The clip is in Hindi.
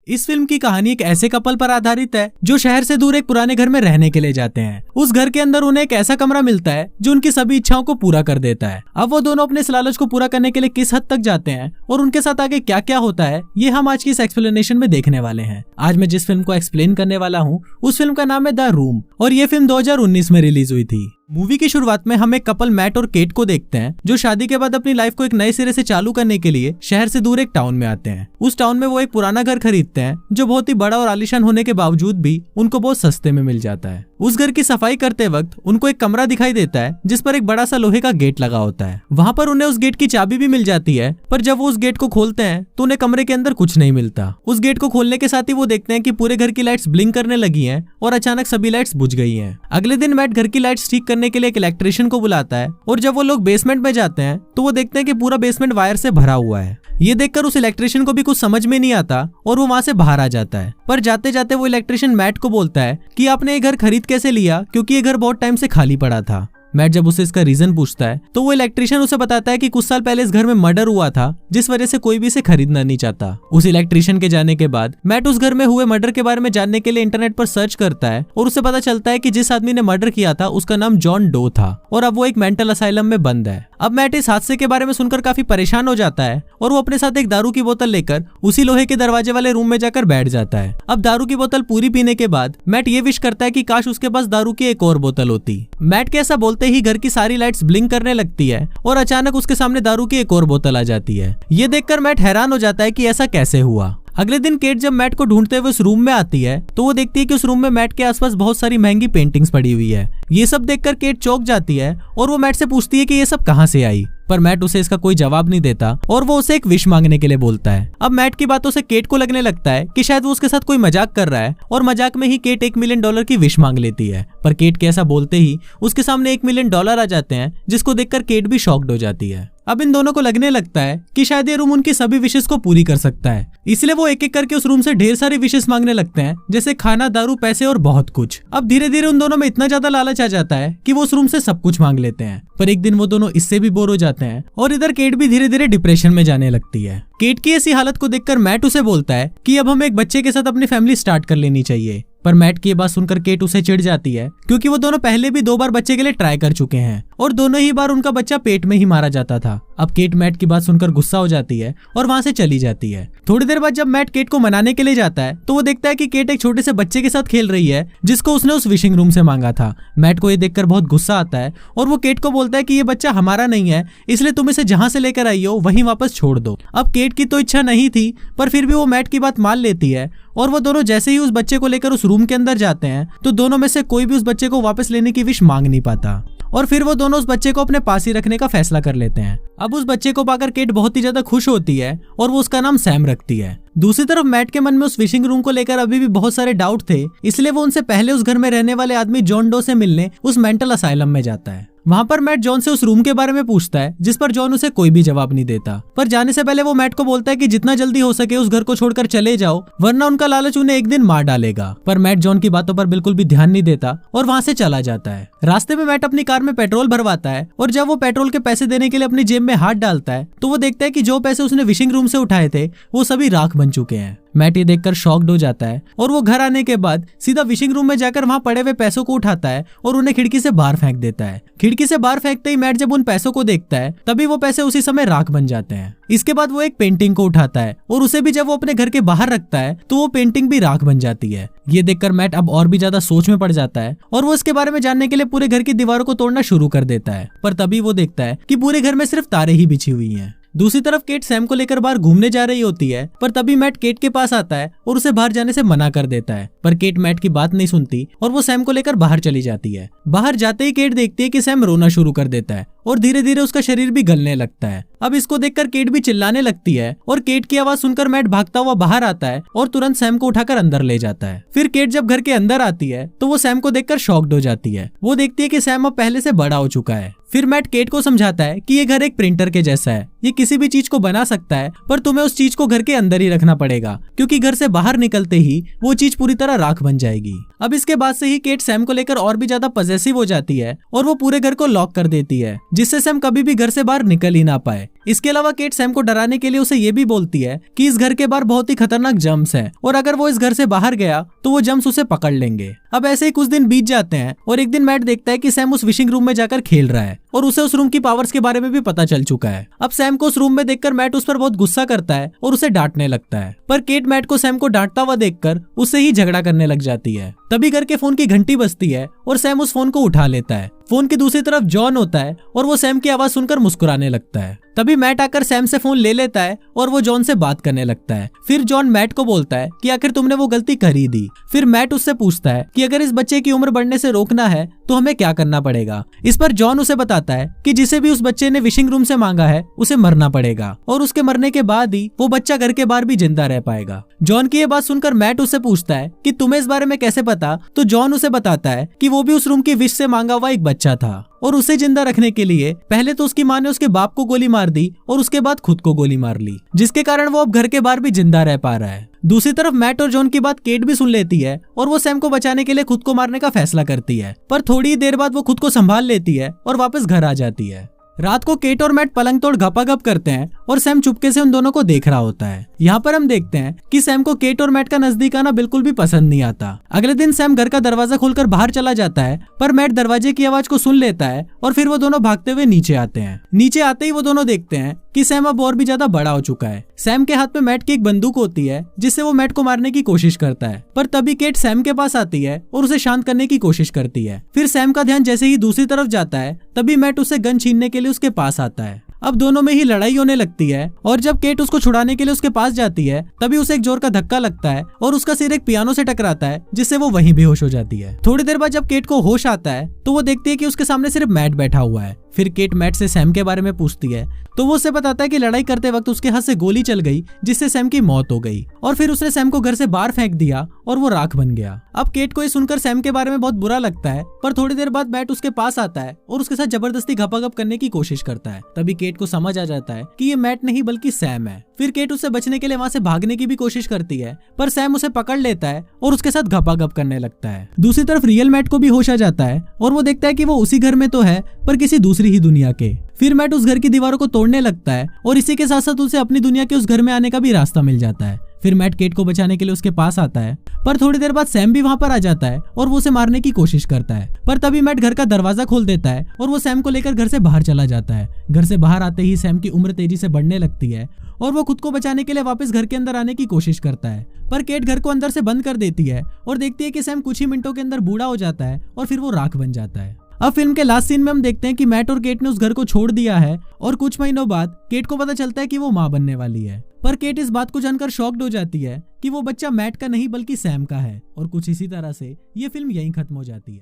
इस फिल्म की कहानी एक ऐसे कपल पर आधारित है जो शहर से दूर एक पुराने घर में रहने के लिए जाते हैं। उस घर के अंदर उन्हें एक ऐसा कमरा मिलता है जो उनकी सभी इच्छाओं को पूरा कर देता है। अब वो दोनों अपने इस लालच को पूरा करने के लिए किस हद तक जाते हैं और उनके साथ आगे क्या क्या होता है, ये हम आज की इस एक्सप्लेनेशन में देखने वाले हैं। आज मैं जिस फिल्म को एक्सप्लेन करने वाला हूँ उस फिल्म का नाम है द रूम और ये फिल्म 2019 में रिलीज हुई थी। मूवी की शुरुआत में हम एक कपल मैट और केट को देखते हैं जो शादी के बाद अपनी लाइफ को एक नए सिरे से चालू करने के लिए शहर से दूर एक टाउन में आते हैं। उस टाउन में वो एक पुराना घर खरीदते हैं जो बहुत ही बड़ा और आलीशान होने के बावजूद भी उनको बहुत सस्ते में मिल जाता है। उस घर की सफाई करते वक्त उनको एक कमरा दिखाई देता है जिस पर एक बड़ा सा लोहे का गेट लगा होता है। वहाँ पर उन्हें उस गेट की चाबी भी मिल जाती है, पर जब वो उस गेट को खोलते हैं तो उन्हें कमरे के अंदर कुछ नहीं मिलता। उस गेट को खोलने के साथ ही वो देखते हैं कि पूरे घर की लाइट्स ब्लिंक करने लगी हैं और अचानक सभी लाइट्स बुझ गई हैं। अगले दिन मैट घर की लाइट्स ठीक करने के लिए एक इलेक्ट्रिशियन को बुलाता है और जब वो लोग बेसमेंट में जाते हैं तो वो देखते हैं कि पूरा बेसमेंट वायर से भरा हुआ है। ये देखकर उस इलेक्ट्रिशियन को भी कुछ समझ में नहीं आता और वो वहाँ से बाहर आ जाता है। पर जाते जाते वो इलेक्ट्रिशियन मैट को बोलता है कि आपने ये घर खरीद कैसे लिया, क्योंकि ये घर बहुत टाइम से खाली पड़ा था। मैट जब उसे इसका रीजन पूछता है तो वो इलेक्ट्रिशियन उसे बताता है कि कुछ साल पहले इस घर में मर्डर हुआ था जिस वजह से कोई भी इसे खरीदना नहीं चाहता। उस इलेक्ट्रिशियन के जाने के बाद मैट उस घर में हुए मर्डर के बारे में जानने के लिए इंटरनेट पर सर्च करता है और उसे पता चलता है कि जिस आदमी ने मर्डर किया था उसका नाम जॉन डो था और अब वो एक मेंटल असाइलम में बंद है। अब मैट इस हादसे के बारे में सुनकर काफी परेशान हो जाता है और वो अपने साथ एक दारू की बोतल लेकर उसी लोहे के दरवाजे वाले रूम में जाकर बैठ जाता है। अब दारू की बोतल पूरी पीने के बाद मैट ये विश करता है कि काश उसके पास दारू की एक और बोतल होती। मैट के ऐसा बोलते ही घर की सारी लाइट्स ब्लिंक करने लगती है और अचानक उसके सामने दारू की एक और बोतल आ जाती है। ये देखकर मैट हैरान हो जाता है कि ऐसा कैसे हुआ। अगले दिन केट जब मैट को ढूंढते हुए उस रूम में आती है तो वो देखती है कि उस रूम में मैट के आसपास बहुत सारी महंगी पेंटिंग्स पड़ी हुई है। ये सब देखकर केट चौंक जाती है और वो मैट से पूछती है कि ये सब कहाँ से आई, पर मैट उसे इसका कोई जवाब नहीं देता और वो उसे एक विश मांगने के लिए बोलता है। अब मैट की बातों से केट को लगने लगता है कि शायद वो उसके साथ कोई मजाक कर रहा है और मजाक में ही केट $1 मिलियन की विश मांग लेती है। पर केट के ऐसा बोलते ही उसके सामने $1 मिलियन आ जाते हैं जिसको देखकर केट भी शॉक्ड हो जाती है। अब इन दोनों को लगने लगता है कि शायद ये रूम उनकी सभी विशेष को पूरी कर सकता है, इसलिए वो एक एक करके उस रूम से ढेर सारी विशेष मांगने लगते हैं, जैसे खाना, दारू, पैसे और बहुत कुछ। अब धीरे धीरे उन दोनों में इतना ज्यादा लालच आ जाता है कि वो उस रूम से सब कुछ मांग लेते हैं। पर एक दिन वो दोनों इससे भी बोर हो जाते हैं और इधर केट भी धीरे धीरे डिप्रेशन में जाने लगती है। केट की ऐसी हालत को देखकर मैट उसे बोलता है कि अब हमें एक बच्चे के साथ अपनी फैमिली स्टार्ट कर लेनी चाहिए। पर मैट की ये बात सुनकर केट उसे चिढ़ जाती है क्योंकि वो दोनों पहले भी 2 बार बच्चे के लिए ट्राई कर चुके हैं और दोनों ही बार उनका बच्चा पेट में ही मारा जाता था। अब केट मैट की बात सुनकर गुस्सा हो जाती है और वहाँ से चली जाती है। थोड़ी देर बाद जब मैट केट को मनाने के लिए जाता है तो वो देखता है कि केट एक छोटे से बच्चे के साथ खेल रही है जिसको उसने उस विशिंग रूम से मांगा था। मैट को ये देखकर बहुत गुस्सा आता है और वो केट को बोलता है कि ये बच्चा हमारा नहीं है, इसलिए तुम इसे जहाँ से लेकर आई हो वहीं वापस छोड़ दो। अब केट की तो इच्छा नहीं थी पर फिर भी वो मैट की बात मान लेती है और वो दोनों जैसे ही उस बच्चे को लेकर उस रूम के अंदर जाते हैं तो दोनों में से कोई भी उस बच्चे को वापस लेने की विश मांग नहीं पाता और फिर वो दोनों उस बच्चे को अपने पास ही रखने का फैसला कर लेते हैं। अब उस बच्चे को पाकर केट बहुत ही ज्यादा खुश होती है और वो उसका नाम सैम रखती है। दूसरी तरफ मैट के मन में उस विशिंग रूम को लेकर अभी भी बहुत सारे डाउट थे, इसलिए वो उनसे पहले उस घर में रहने वाले आदमी जॉन डो से मिलने उस मेंटल असाइलम में जाता है। वहाँ पर मैट जॉन से उस रूम के बारे में पूछता है जिस पर जॉन उसे कोई भी जवाब नहीं देता। पर जाने से पहले वो मैट को बोलता है कि जितना जल्दी हो सके उस घर को छोड़कर चले जाओ वरना उनका लालच उन्हें एक दिन मार डालेगा। पर मैट जॉन की बातों पर बिल्कुल भी ध्यान नहीं देता और वहाँ से चला जाता है। रास्ते में मैट अपनी कार में पेट्रोल भरवाता है और जब वो पेट्रोल के पैसे देने के लिए अपनी जेब में हाथ डालता है तो वो देखता है कि जो पैसे उसने विशिंग रूम से उठाए थे वो सभी राख बन चुके हैं। मैट ये देखकर शॉक्ड हो जाता है और वो घर आने के बाद सीधा विशिंग रूम में जाकर वहाँ पड़े हुए पैसों को उठाता है और उन्हें खिड़की से बाहर फेंक देता है। खिड़की से बाहर फेंकते ही मैट जब उन पैसों को देखता है तभी वो पैसे उसी समय राख बन जाते हैं। इसके बाद वो एक पेंटिंग को उठाता है और उसे भी जब वो अपने घर के बाहर रखता है तो वो पेंटिंग भी राख बन जाती है। ये देखकर मैट अब और भी ज्यादा सोच में पड़ जाता है और वो इसके बारे में जानने के लिए पूरे घर की दीवारों को तोड़ना शुरू कर देता है। पर तभी वो देखता है कि पूरे घर में सिर्फ तारे ही बिछी हुई हैं। दूसरी तरफ केट सैम को लेकर बाहर घूमने जा रही होती है पर तभी मैट केट के पास आता है और उसे बाहर जाने से मना कर देता है। पर केट मैट की बात नहीं सुनती और वो सैम को लेकर बाहर चली जाती है। बाहर जाते ही केट देखती है कि सैम रोना शुरू कर देता है और धीरे धीरे उसका शरीर भी गलने लगता है। अब इसको देखकर केट भी चिल्लाने लगती है और केट की आवाज सुनकर मैट भागता हुआ बाहर आता है और तुरंत सैम को उठाकर अंदर ले जाता है। फिर केट जब घर के अंदर आती है तो वो सैम को देखकर शॉक्ड हो जाती है। वो देखती है कि सैम अब पहले से बड़ा हो चुका है। फिर मैट केट को समझाता है कि ये घर एक प्रिंटर के जैसा है, ये किसी भी चीज को बना सकता है पर तुम्हें उस चीज को घर के अंदर ही रखना पड़ेगा क्योंकि घर से बाहर निकलते ही वो चीज पूरी तरह राख बन जाएगी। अब इसके बाद से ही केट सैम को लेकर और भी ज्यादा पॉसेसिव हो जाती है और वो पूरे घर को लॉक कर देती है जिससे सैम कभी भी घर से बाहर निकल ही ना पाए। इसके अलावा केट सैम को डराने के लिए उसे ये भी बोलती है कि इस घर के बाहर बहुत ही खतरनाक जम्स हैं और अगर वो इस घर से बाहर गया तो वो जम्स उसे पकड़ लेंगे। अब ऐसे ही कुछ दिन बीत जाते हैं और एक दिन मैट देखता है कि सैम उस विशिंग रूम में जाकर खेल रहा है और उसे उस रूम की पावर्स के बारे में भी पता चल चुका है। अब सैम को उस रूम में देखकर मैट उस पर बहुत गुस्सा करता है और उसे डांटने लगता है, पर केट मैट को सैम को डांटता हुआ देखकर उससे ही झगड़ा करने लग जाती है। तभी घर के फोन की घंटी बजती है और सैम उस फोन को उठा लेता है। फोन की दूसरी तरफ जॉन होता है और वो सैम की आवाज सुनकर मुस्कुराने लगता है। तभी मैट आकर सैम से फोन ले लेता है और वो जॉन से बात करने लगता है। फिर जॉन मैट को बोलता है कि आखिर तुमने वो गलती कर ही दी। फिर मैट उससे पूछता है कि अगर इस बच्चे की उम्र बढ़ने से रोकना है तो हमें क्या करना पड़ेगा। इस पर जॉन उसे बताता है कि जिसे भी उस बच्चे ने विशिंग रूम से मांगा है उसे मरना पड़ेगा और उसके मरने के बाद ही वो बच्चा घर के बाहर भी जिंदा रह पाएगा। जॉन की ये बात सुनकर मैट उससे पूछता है कि तुम्हें इस बारे में कैसे पता, तो जॉन उसे बताता है कि वो भी उस रूम की विश से मांगा हुआ एक बच्चा था और उसे जिंदा रखने के लिए पहले तो उसकी माँ ने उसके बाप को गोली मार दी और उसके बाद खुद को गोली मार ली, जिसके कारण वो अब घर के बाहर भी जिंदा रह पा रहा है। दूसरी तरफ मैट और जॉन की बात केट भी सुन लेती है और वो सैम को बचाने के लिए खुद को मारने का फैसला करती है, पर थोड़ी देर बाद वो खुद को संभाल लेती है और वापस घर आ जाती है। रात को केट और मैट पलंग तोड़ गपागप करते हैं और सैम चुपके से उन दोनों को देख रहा होता है। यहाँ पर हम देखते हैं कि सैम को केट और मैट का नजदीक आना बिल्कुल भी पसंद नहीं आता। अगले दिन सैम घर का दरवाजा खोलकर बाहर चला जाता है, पर मैट दरवाजे की आवाज को सुन लेता है और फिर वो दोनों भागते हुए नीचे आते हैं। नीचे आते ही वो दोनों देखते हैं कि सैम अब और भी ज्यादा बड़ा हो चुका है। सैम के हाथ में मैट की एक बंदूक होती है जिससे वो मैट को मारने की कोशिश करता है, पर तभी केट सैम के पास आती है और उसे शांत करने की कोशिश करती है। फिर सैम का ध्यान जैसे ही दूसरी तरफ जाता है तभी मैट उससे गन छीनने के लिए उसके पास आता है। अब दोनों में ही लड़ाई होने लगती है और जब केट उसको छुड़ाने के लिए उसके पास जाती है तभी उसे एक जोर का धक्का लगता है और उसका सिर एक पियानो से टकराता है, जिससे वो वहीं बेहोश हो जाती है। थोड़ी देर बाद जब केट को होश आता है तो वो देखती है कि उसके सामने सिर्फ मैट बैठा हुआ है। फिर केट मैट से सैम के बारे में पूछती है तो वो उसे बताता है कि लड़ाई करते वक्त उसके हाथ से गोली चल गई जिससे सैम की मौत हो गई और फिर उसने सैम को घर से बाहर फेंक दिया और वो राख बन गया। अब केट को ये सुनकर सैम के बारे में बहुत बुरा लगता है, पर थोड़ी देर बाद मैट उसके पास आता है और उसके साथ जबरदस्ती घपाघप करने की कोशिश करता है। तभी केट को समझ आ जाता है कि ये मैट नहीं बल्कि सैम है। फिर केट उससे बचने के लिए वहाँ से भागने की भी कोशिश करती है, पर सैम उसे पकड़ लेता है और उसके साथ घपाघप करने लगता है। दूसरी तरफ रियल मैट को भी होश आ जाता है और वो देखता है कि वो उसी घर में तो है पर किसी दूसरी ही दुनिया के। फिर मैट उस घर की दीवारों को तोड़ने लगता है और इसी के साथ साथ उसे अपनी दुनिया के उस घर में आने का भी रास्ता मिल जाता है। फिर मैट केट को बचाने के लिए उसके पास आता है, पर थोड़ी देर बाद सैम भी वहाँ पर आ जाता है और वो उसे मारने की कोशिश करता है, पर तभी मैट घर का दरवाजा खोल देता है और वो सैम को लेकर घर से बाहर चला जाता है। घर से बाहर आते ही सैम की उम्र तेजी से बढ़ने लगती है और वो खुद को बचाने के लिए वापस घर के अंदर आने की कोशिश करता है, पर केट घर को अंदर से बंद कर देती है और देखती है कि सैम कुछ ही मिनटों के अंदर बूढ़ा हो जाता है और फिर वो राख बन जाता है। अब फिल्म के लास्ट सीन में हम देखते हैं कि मैट और केट ने उस घर को छोड़ दिया है और कुछ महीनों बाद केट को पता चलता है कि वो मां बनने वाली है, पर केट इस बात को जानकर शॉक्ड हो जाती है कि वो बच्चा मैट का नहीं बल्कि सैम का है और कुछ इसी तरह से ये फिल्म यहीं खत्म हो जाती है।